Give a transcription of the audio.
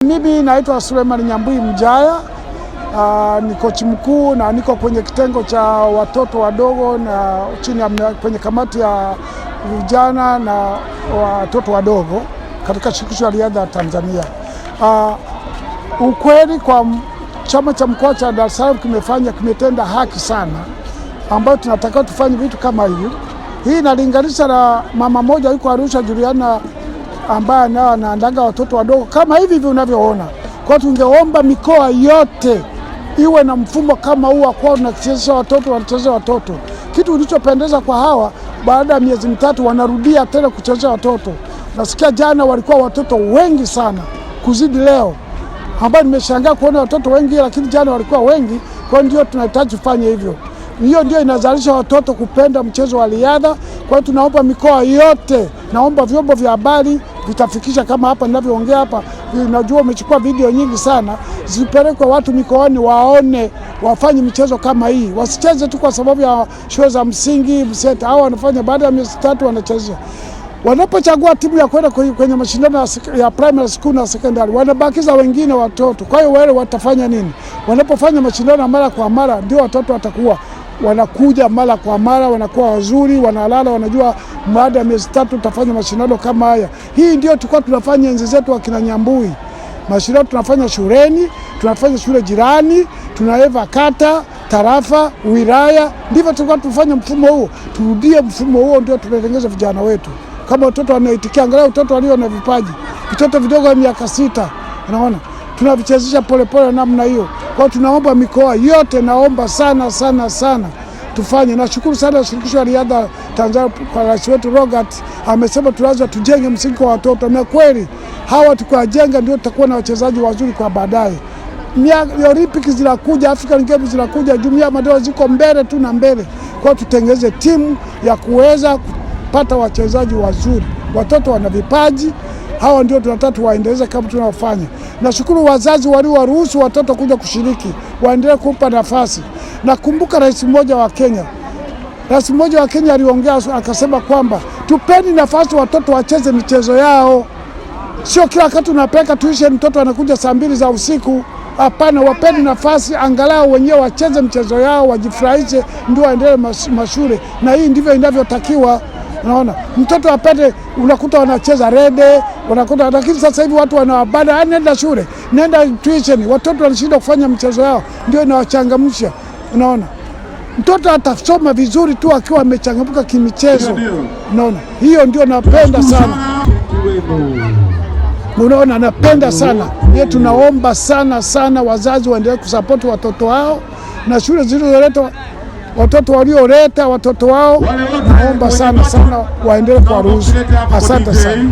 Mimi naitwa Suleiman Nyambui Mjaya, ni kochi mkuu na niko kwenye kitengo cha watoto wadogo na chini ya kwenye kamati ya vijana na watoto wadogo katika shirikisho la riadha Tanzania. Ukweli kwa chama cha mkoa cha Dar es Salaam kimetenda haki sana, ambayo tunataka tufanye vitu kama hivi. Hii inalinganisha na mama moja yuko Arusha, Juliana, ambaye anaandaa watoto wadogo kama hivi unavyoona. Kwa tungeomba mikoa yote iwe na mfumo kama huu kwa tunachezesha watoto, wanachezesha watoto. Kitu kilichopendeza kwa hawa, baada ya miezi mitatu wanarudia tena kuchezesha watoto. Nasikia jana walikuwa watoto wengi sana kuzidi leo, ambao nimeshangaa kuona watoto wengi, lakini jana walikuwa wengi. Kwa ndio tunahitaji kufanya hivyo. Hiyo ndio inazalisha watoto kupenda mchezo wa riadha. Kwa hiyo tunaomba mikoa yote, naomba vyombo vya habari vitafikisha kama hapa ninavyoongea hapa. Najua umechukua video nyingi sana, zipelekwe watu mikoani waone, wafanye michezo kama hii. Wasicheze tu kwa sababu ya shule za msingi mseta. Hao wanafanya baada ya miezi 3 wanacheza. Wanapochagua timu ya kwenda kwenye mashindano ya primary school na secondary, wanabakiza wengine watoto. Kwa hiyo wale watafanya nini? Wanapofanya mashindano mara kwa mara, ndio watoto watakuwa wanakuja mara kwa mara, wanakuwa wazuri, wanalala, wanajua baada ya miezi 3 tutafanya mashindano kama haya. Hii ndio tulikuwa tunafanya enzi zetu akina Nyambui. Mashindano tunafanya shuleni, tunafanya shule jirani, tunaweva kata, tarafa, wilaya. Ndivyo tulikuwa tunafanya mfumo huo. Turudie mfumo huo, ndio tunatengeneza vijana wetu. Kama watoto wanaitikia, angalau watoto walio na vipaji, vitoto vidogo wa miaka 6, unaona, tunavichezesha polepole namna hiyo. Kwa tunaomba mikoa yote, naomba sana tufanye. Nashukuru sana shirikisho la riadha Tanzania kwa rais wetu Robert, amesema lazima tujenge msingi wa watoto, na kweli hawa tukiwajenga ndio tutakuwa na wachezaji wazuri kwa baadaye. Olympics zinakuja, African Games zinakuja, jumuiya ya madola ziko mbele tu na mbele. Kwa tutengeze timu ya kuweza kupata wachezaji wazuri. Watoto wana vipaji, hawa ndio tunataka tuwaendeleze kama tunaofanya. Nashukuru wazazi waliowaruhusu watoto kuja kushiriki, waendelee kumpa nafasi. Nakumbuka rais mmoja wa Kenya aliongea akasema kwamba tupeni nafasi watoto wacheze michezo yao. Sio kila wakati unapeka tuition mtoto anakuja saa 2 za usiku. Hapana, wapeni nafasi angalau wenyewe wacheze michezo yao, wajifurahishe, ndio waendelee mashule. Na hii ndivyo inavyotakiwa. Unaona, mtoto apende, unakuta wanacheza rede, unakuta, lakini sasa hivi watu wanawabana, nenda shule, nenda tuition, watoto wanashinda kufanya michezo yao, ndio inawachangamsha. Unaona, mtoto atasoma vizuri tu akiwa amechangamka kimichezo. Unaona, hiyo ndio napenda sana. Unaona, napenda sana. Ndio tunaomba sana wazazi waendelee kusupport watoto wao, na shule zilizoleta watoto walioleta watoto wao, naomba sana waendelee kuwaruhusu. Asante sana.